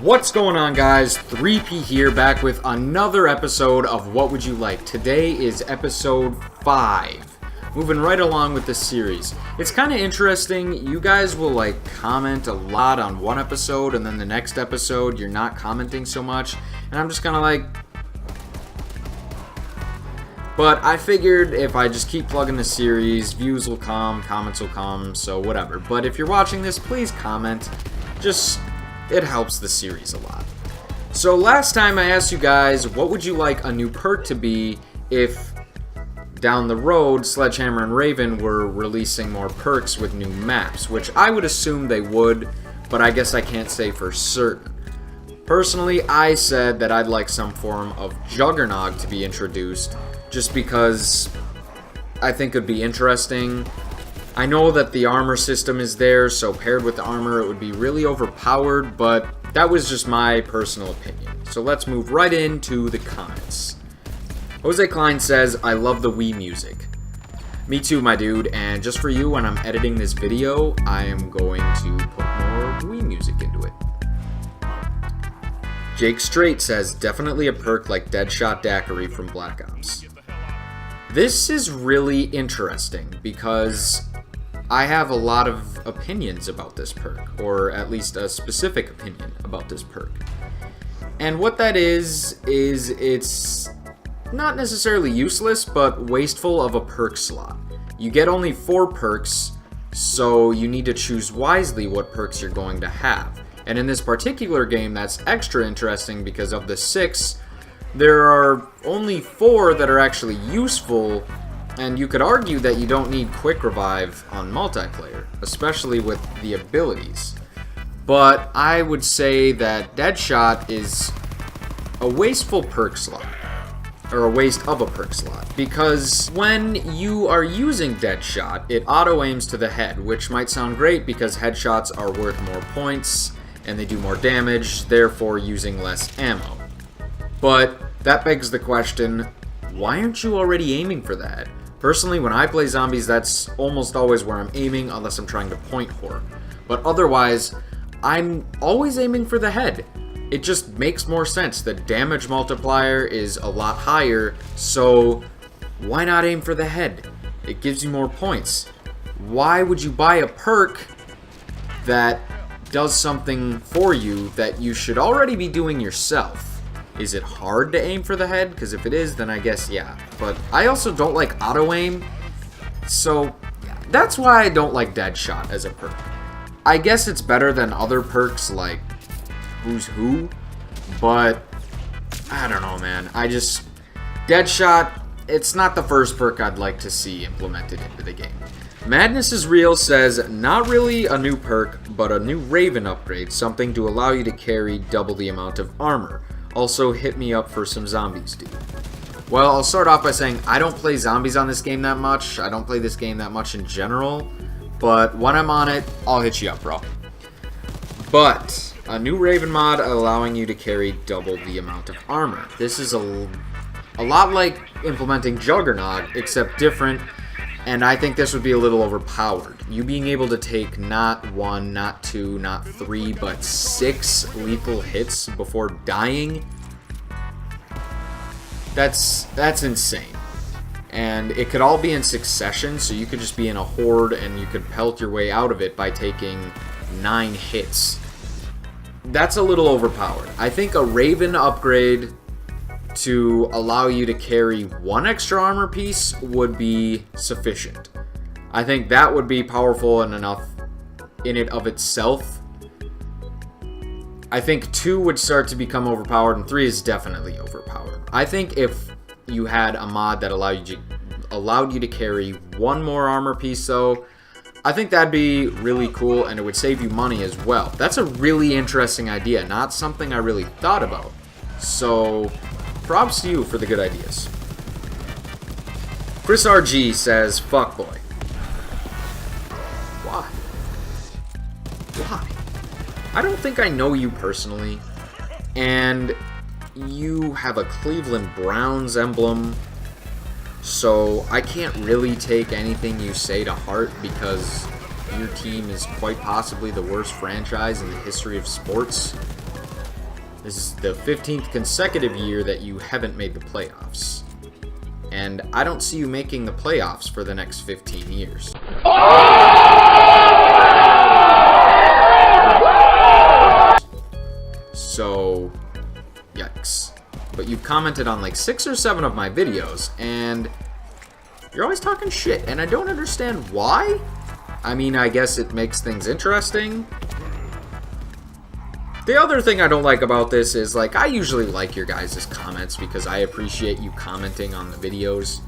What's going on, guys? 3P here, back with another episode of What Would You Like? Today is episode 5. Moving right along with this series. It's kind of interesting. You guys will comment a lot on one episode, and then the next episode you're not commenting so much. And I'm just kind of But I figured if I just keep plugging the series, views will come, comments will come, so whatever. But if you're watching this, please comment. It helps the series a lot. So last time I asked you guys, what would you like a new perk to be if down the road Sledgehammer and Raven were releasing more perks with new maps, which I would assume they would, but I guess I can't say for certain. Personally, I said that I'd like some form of Juggernog to be introduced, just because I think it'd be interesting. I know that the armor system is there, so paired with the armor it would be really overpowered, but that was just my personal opinion. So let's move right into the comments. Jose Klein says, I love the Wii music. Me too, my dude, and just for you, when I'm editing this video, I am going to put more Wii music into it. Jake Straight says, definitely a perk like Deadshot Daiquiri from Black Ops. This is really interesting because I have a lot of opinions about this perk, or at least a specific opinion about this perk. And what that is it's not necessarily useless, but wasteful of a perk slot. You get only 4 perks, so you need to choose wisely what perks you're going to have. And in this particular game, that's extra interesting because of the 6, there are only 4 that are actually useful. And you could argue that you don't need Quick Revive on multiplayer, especially with the abilities. But I would say that Deadshot is a wasteful perk slot, or a waste of a perk slot, because when you are using Deadshot, it auto-aims to the head, which might sound great because headshots are worth more points, and they do more damage, therefore using less ammo. But that begs the question, why aren't you already aiming for that? Personally, when I play zombies, that's almost always where I'm aiming, unless I'm trying to point whore. But otherwise, I'm always aiming for the head. It just makes more sense. The damage multiplier is a lot higher, so why not aim for the head? It gives you more points. Why would you buy a perk that does something for you that you should already be doing yourself? Is it hard to aim for the head? Because if it is, then I guess yeah. But I also don't like auto-aim, so that's why I don't like Deadshot as a perk. I guess it's better than other perks like Who's Who, but I don't know, man. Deadshot, it's not the first perk I'd like to see implemented into the game. Madness is Real says, not really a new perk, but a new Raven upgrade, something to allow you to carry double the amount of armor. Also, hit me up for some zombies, dude. Well, I'll start off by saying I don't play zombies on this game that much. I don't play this game that much in general. But when I'm on it, I'll hit you up, bro. But a new Raven mod allowing you to carry double the amount of armor. This is a lot like implementing Juggernog, except different. And I think this would be a little overpowered. You being able to take not 1, not 2, not 3, but 6 lethal hits before dying, that's insane. And it could all be in succession, so you could just be in a horde and you could pelt your way out of it by taking 9 hits. That's a little overpowered. I think a Raven upgrade to allow you to carry 1 extra armor piece would be sufficient. I think that would be powerful and enough in it of itself. I think 2 would start to become overpowered, and 3 is definitely overpowered. I think if you had a mod that allowed you to carry 1 more armor piece, though, I think that'd be really cool, and it would save you money as well. That's a really interesting idea, not something I really thought about. So props to you for the good ideas. Chris RG says, fuckboy. Why? Why? I don't think I know you personally, and you have a Cleveland Browns emblem, so I can't really take anything you say to heart because your team is quite possibly the worst franchise in the history of sports. This is the 15th consecutive year that you haven't made the playoffs. And I don't see you making the playoffs for the next 15 years. So, yikes. But you've commented on like 6 or 7 of my videos, and you're always talking shit, and I don't understand why. I mean, I guess it makes things interesting. The other thing I don't like about this is, like, I usually like your guys' comments because I appreciate you commenting on the videos.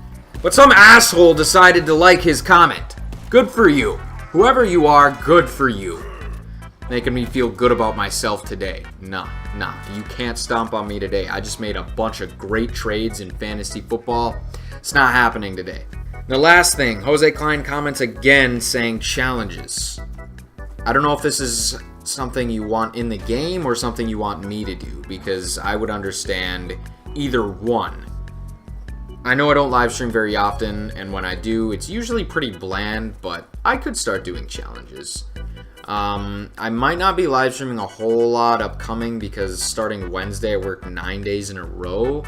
But some asshole decided to like his comment. Good for you. Whoever you are, good for you. Making me feel good about myself today. Nah, you can't stomp on me today. I just made a bunch of great trades in fantasy football. It's not happening today. The last thing, Jose Klein comments again saying challenges. I don't know if this is something you want in the game or something you want me to do, because I would understand either one. I know I don't live stream very often, and when I do, it's usually pretty bland, but I could start doing challenges. I might not be live streaming a whole lot upcoming because starting Wednesday I work 9 days in a row,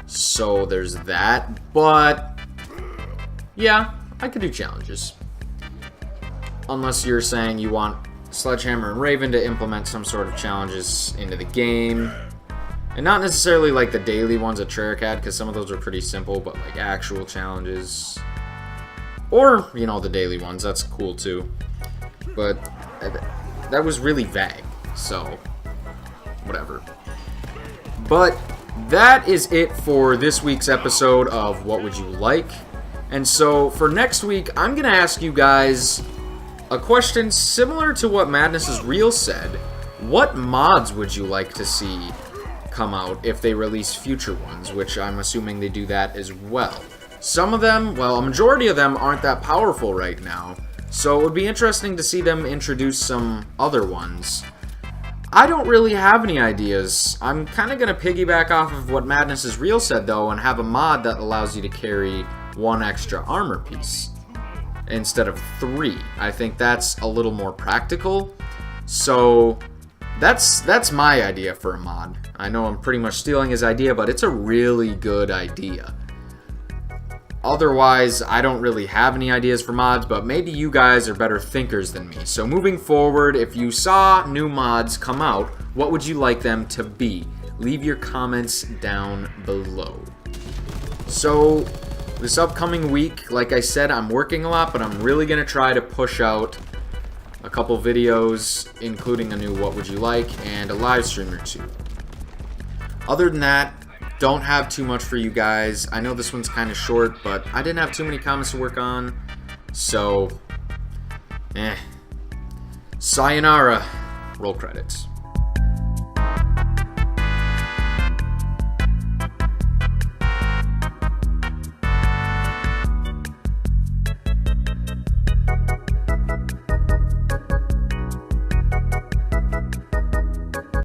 so there's that, but yeah, I could do challenges. Unless you're saying you want Sledgehammer and Raven to implement some sort of challenges into the game. And not necessarily like the daily ones that Treyarch had, because some of those are pretty simple, but like actual challenges. Or, you know, the daily ones, that's cool too. But that was really vague, so whatever. But that is it for this week's episode of What Would You Like? And so for next week, I'm going to ask you guys a question similar to what Madness is Real said. What mods would you like to see come out if they release future ones, which I'm assuming they do that as well. Some of them, well, a majority of them aren't that powerful right now, so it would be interesting to see them introduce some other ones. I don't really have any ideas. I'm kind of going to piggyback off of what Madness is Real said, though, and have a mod that allows you to carry 1 extra armor piece instead of 3. I think that's a little more practical. So that's my idea for a mod. I know I'm pretty much stealing his idea, but it's a really good idea. Otherwise, I don't really have any ideas for mods, but maybe you guys are better thinkers than me. So moving forward, if you saw new mods come out, what would you like them to be? Leave your comments down below. So this upcoming week, like I said, I'm working a lot, but I'm really going to try to push out a couple videos, including a new What Would You Like and a live stream or 2. Other than that, don't have too much for you guys. I know this one's kind of short, but I didn't have too many comments to work on, so sayonara. Roll credits.